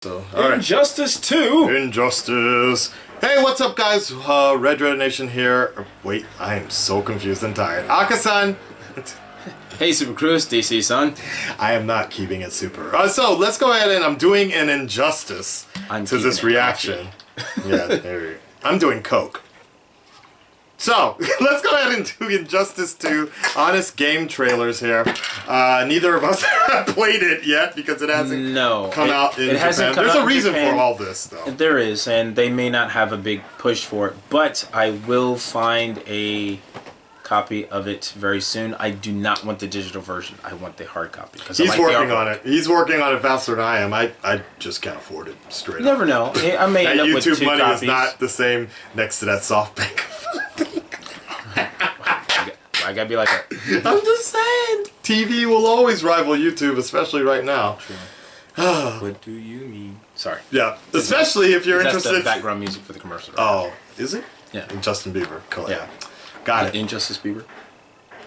So, alright. Injustice 2! Injustice! Hey, what's up, guys? Red Nation here. Wait, I am so confused and tired. Akasan! Hey, Super Cruise, DC-san. I am not keeping it super. So, let's go ahead and I'm doing an injustice to this reaction. Yeah, there we go. I'm doing Coke. So, let's go ahead and do Injustice 2 honest game trailers here. Neither of us have played it yet because it hasn't come out in Japan. There's a reason for all this, though. There is, and they may not have a big push for it, but I will find a copy of it very soon. I do not want the digital version. I want the hard copy. He's working on it. He's working on it faster than I am. I just can't afford it straight up. You never know. I may end up with 2 YouTube money copies. is not the same next to that SoftBank. I gotta be like a... I'm just saying. TV will always rival YouTube, especially right now. What do you mean? Sorry. Yeah, especially if you're interested. That's the background music for the commercial. Right? Oh, is it? Yeah. Justin Bieber. Cool. Yeah. Got it. Injustice Bieber.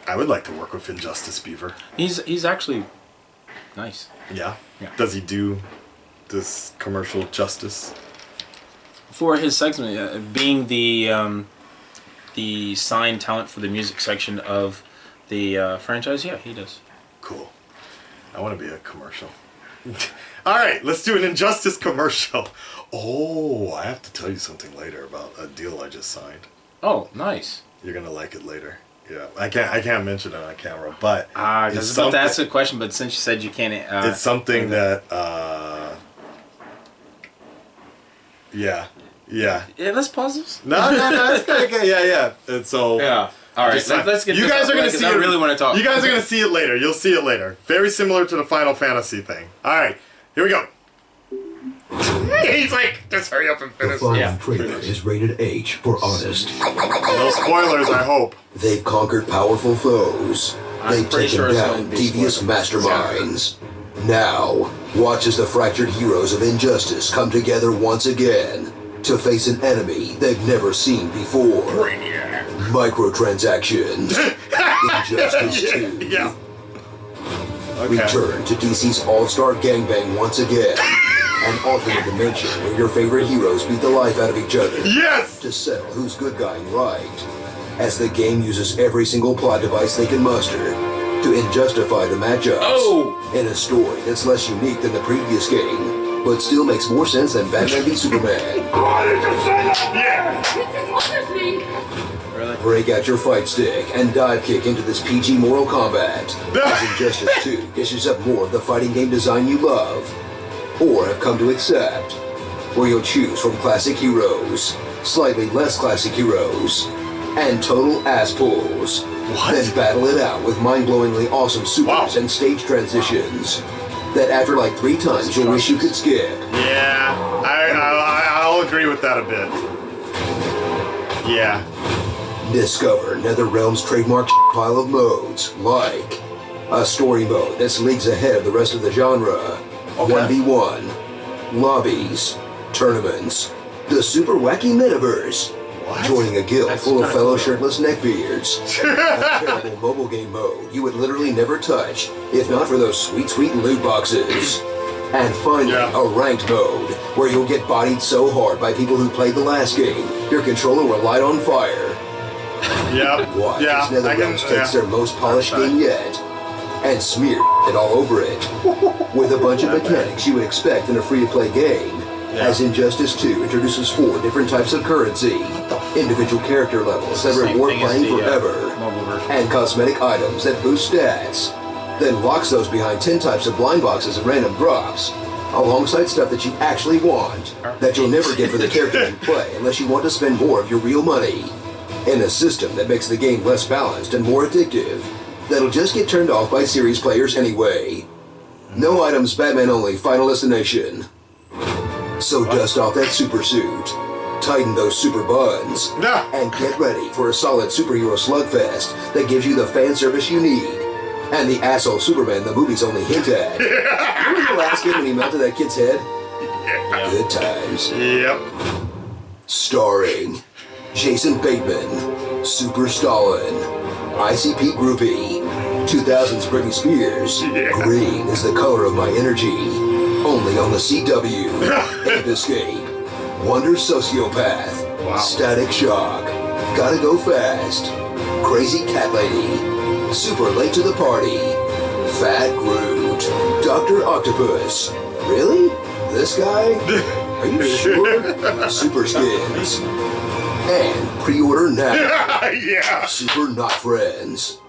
I would like to work with Injustice Bieber. He's actually nice. Yeah? Yeah. Does he do this commercial justice? For his segment, being the signed talent for the music section of the franchise, yeah, he does. Cool. I want to be a commercial. Alright, let's do an Injustice commercial. Oh, I have to tell you something later about a deal I just signed. Oh, nice. You're gonna like it later. Yeah, I can't mention it on camera, but I was about to ask a question, but since you said you can't, it's something that yeah. Yeah, let's pause this. No, it's okay. Yeah. And so yeah. All right, let's get. You guys are gonna see. I really want to talk. You guys are gonna see it later. You'll see it later. Very similar to the Final Fantasy thing. All right, here we go. He's like, just hurry up and finish. The following trailer is rated H for honest. No spoilers, I hope. They've conquered powerful foes. They've taken down devious masterminds. Now, watch as the fractured heroes of Injustice come together once again to face an enemy they've never seen before. Microtransactions. Injustice 2. Yeah. Okay. Return to DC's all-star gangbang once again. An alternate dimension where your favorite heroes beat the life out of each other. Yes! To settle who's good guy and right. As the game uses every single plot device they can muster to injustify the matchups. In a story that's less unique than the previous game, but still makes more sense than Batman v Superman. Why did you say that? Yeah! This is me. Really? Break out your fight stick and dive kick into this PG Mortal Kombat. As Injustice 2 dishes up more of the fighting game design you love, or have come to accept, where you'll choose from classic heroes, slightly less classic heroes, and total ass pulls. Then battle it out with mind-blowingly awesome supers and stage transitions that after like 3 times you'll wish you could skip. Yeah, I'll agree with that a bit. Yeah. Discover NetherRealm's trademark pile of modes, like a story mode that's leagues ahead of the rest of the genre, 1v1, lobbies, tournaments, the super wacky metaverse, joining a guild full of fellow shirtless neckbeards, a terrible mobile game mode you would literally never touch if not for those sweet loot boxes, and finally a ranked mode where you'll get bodied so hard by people who played the last game your controller will light on fire. Watch as NetherRealm takes their most polished game yet and smear it all over it with a bunch of mechanics you would expect in a free-to-play game. As Injustice 2 introduces 4 different types of currency, individual character levels that reward playing forever, and cosmetic items that boost stats, then locks those behind 10 types of blind boxes and random drops, alongside stuff that you actually want, that you'll never get for the characters you play unless you want to spend more of your real money, in a system that makes the game less balanced and more addictive, that'll just get turned off by series players anyway. No items, Batman only, final destination. So dust off that super suit, tighten those super buns, and get ready for a solid superhero slugfest that gives you the fan service you need, and the asshole Superman the movies only hint at. Remember the last game when he melted that kid's head? Good times. Yep. Starring Jason Bateman, Super Stalin, ICP Groupie, 2000's Britney Spears, Green is the color of my energy, Only on the CW. Ape Escape. Wonder Sociopath. Wow. Static Shock. Gotta Go Fast. Crazy Cat Lady. Super Late to the Party. Fat Groot. Dr. Octopus. Really? This guy? Are you sure? Super Skins. And pre-order now. Yeah. Super Not Friends.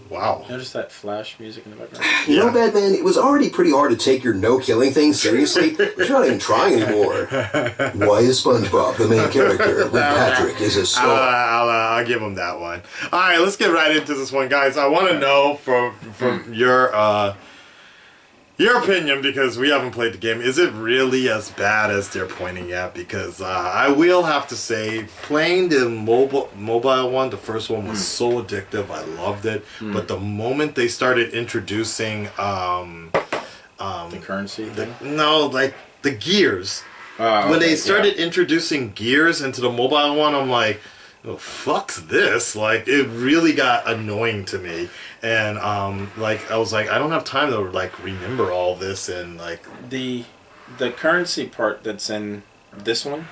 Wow. Notice that flash music in the background? You know, Batman, it was already pretty hard to take your no-killing thing seriously, but you're not even trying anymore. Why is SpongeBob the main character when Patrick is a star? I'll give him that one. All right, let's get right into this one, guys. I want to know from your opinion, because we haven't played the game. Is it really as bad as they're pointing at? Because I will have to say, playing the mobile one, the first one was so addictive. I loved it. But the moment they started introducing The currency thing? no, like the gears. When they started introducing gears into the mobile one, I'm like, oh, fuck's this. Like, it really got annoying to me. And like, I was like, I don't have time to like remember all this. And like the currency part that's in this one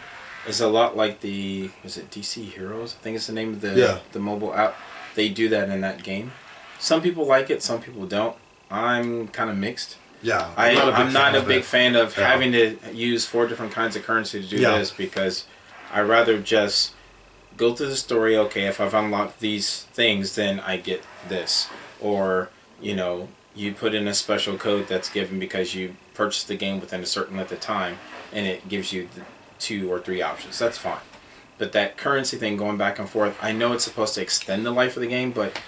is a lot like the, was it DC Heroes? I think it's the name of the mobile app. They do that in that game. Some people like it, some people don't. I'm kind of mixed. Yeah, I'm not a big fan of having to use 4 different kinds of currency to do this, because I rather just go through the story. Okay, if I've unlocked these things, then I get this. Or, you know, you put in a special code that's given because you purchased the game within a certain length of time, and it gives you the 2 or 3 options. That's fine. But that currency thing going back and forth, I know it's supposed to extend the life of the game, but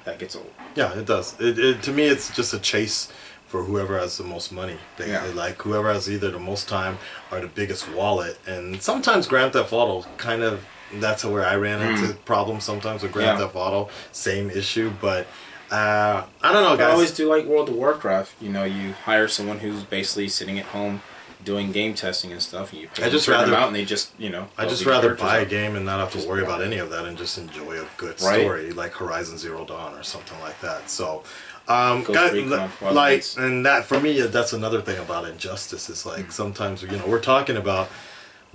that gets old. Yeah, it does. To me, it's just a chase for whoever has the most money. Like, whoever has either the most time or the biggest wallet. And sometimes Grand Theft Auto kind of, that's where I ran into problems sometimes with Grand Theft Auto. Same issue, but I don't know, guys. I always do like World of Warcraft. You know, you hire someone who's basically sitting at home doing game testing and stuff, and you pay them out, and they just, you know. I just rather buy a game and not have to worry about any of that, and just enjoy a good story, like Horizon Zero Dawn or something like that. So, guys, and that for me, that's another thing about Injustice. Is like sometimes, you know, we're talking about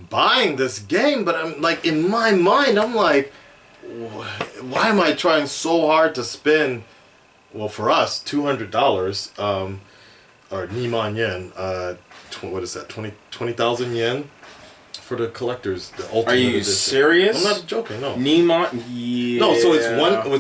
buying this game, but I'm like, in my mind, I'm like, why am I trying so hard to spend? Well, for us, $200, or Nihon yen, what is that, 20,000 yen for the collectors, the ultimate edition. Are you serious? I'm not joking, no. Nihon, yeah. No, so it's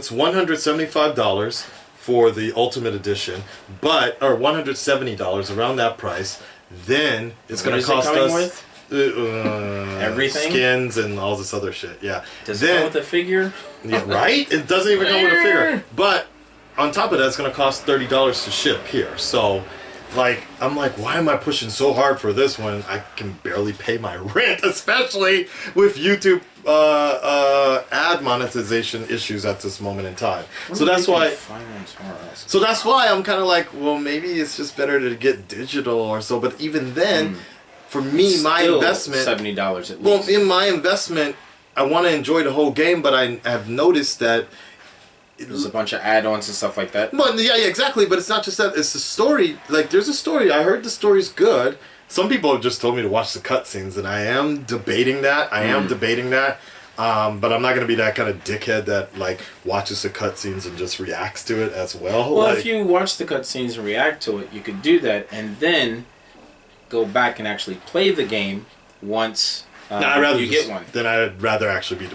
$175 for the ultimate edition, but, or $170, around that price. Then it's going to cost us everything, skins and all this other shit. Yeah. Does it come with a figure? Yeah, right? It doesn't even come with a figure. But on top of that, it's going to cost $30 to ship here. So, like, I'm like, why am I pushing so hard for this when I can barely pay my rent, especially with YouTube ad monetization issues at this moment in time. So that's why. So that's why I'm kind of like, well, maybe it's just better to get digital or so. But even then, for me, my investment, $70 at least. Well, in my investment, I want to enjoy the whole game, but I have noticed that there's a bunch of add-ons and stuff like that. Well, yeah, exactly. But it's not just that. It's the story. Like, there's a story. I heard the story's good. Some people have just told me to watch the cutscenes, and I am debating that. But I'm not going to be that kind of dickhead that, like, watches the cutscenes and just reacts to it as well. Well, like, if you watch the cutscenes and react to it, you could do that, and then go back and actually play the game once you get one. Then I'd rather actually be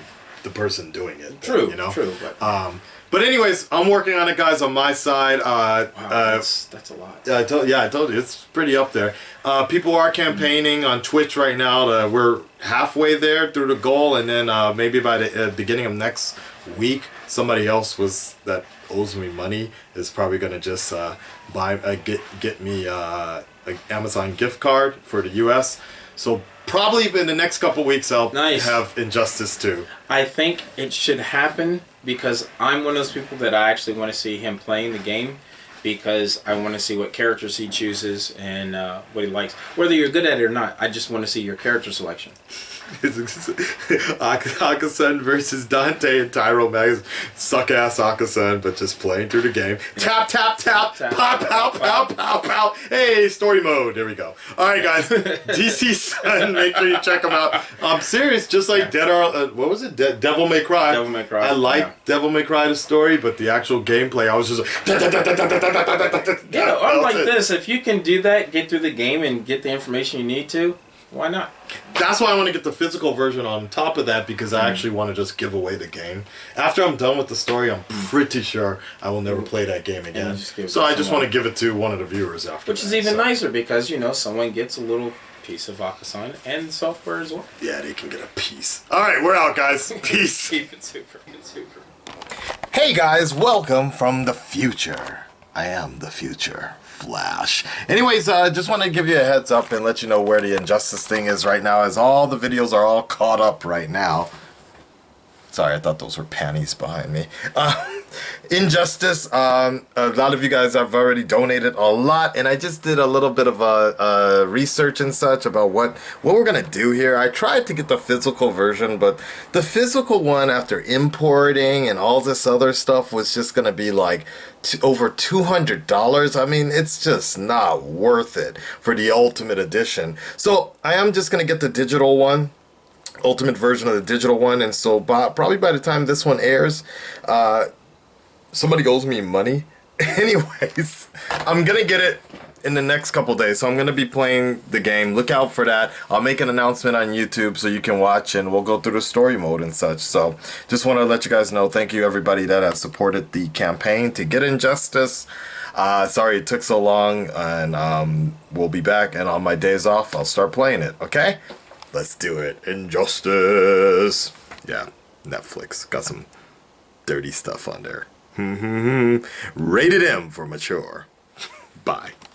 the person doing it. True, you know? true. But anyways, I'm working on it, guys, on my side. Wow, that's a lot. I told you, it's pretty up there. People are campaigning on Twitch right now. We're halfway there through the goal, and then maybe by the beginning of next week, somebody else that owes me money is probably going to just get me an Amazon gift card for the U.S. So probably in the next couple weeks, I'll have Injustice 2. I think it should happen because I'm one of those people that I actually want to see him playing the game. because I want to see what characters he chooses and what he likes. Whether you're good at it or not, I just want to see your character selection. Akasan versus Dante and Tyro Mags. Suck ass Akasan, but just playing through the game. Tap, tap, tap, pow, pow, pow, pow, pow. Hey, story mode. There we go. Alright, guys. DC Sun, make sure you check them out. I'm serious, just like what was it? Devil May Cry. Devil May Cry. I like Devil May Cry, the story, but the actual gameplay, I was just like. Yeah, unlike this, if you can do that, get through the game and get the information you need to, why not? That's why I want to get the physical version on top of that, because I actually want to just give away the game. After I'm done with the story, I'm pretty sure I will never play that game again. So I just want to give it to one of the viewers after. Which is even nicer, because, you know, someone gets a little piece of Akasan and software as well. Yeah, they can get a piece. Alright, we're out, guys. Peace. Keep it super. Keep it super. Hey guys, welcome from the future. I am the future. Flash. Anyways, just want to give you a heads up and let you know where the Injustice thing is right now, as all the videos are all caught up right now. Sorry, I thought those were panties behind me. Injustice, a lot of you guys have already donated a lot, and I just did a little bit of research and such about what we're gonna do here. I tried to get the physical version, but the physical one, after importing and all this other stuff, was just gonna be like over $200. I mean, it's just not worth it for the Ultimate Edition. So I am just gonna get the digital one. Ultimate version of the digital one, and so probably by the time this one airs, somebody owes me money. Anyways, I'm gonna get it in the next couple days, so I'm gonna be playing the game. Look out for that. I'll make an announcement on YouTube so you can watch, and we'll go through the story mode and such. So just want to let you guys know, thank you everybody that has supported the campaign to get Injustice. Sorry it took so long, and we'll be back, and on my days off I'll start playing it. Okay, let's do it. Injustice. Yeah, Netflix got some dirty stuff on there. Rated M for mature. Bye.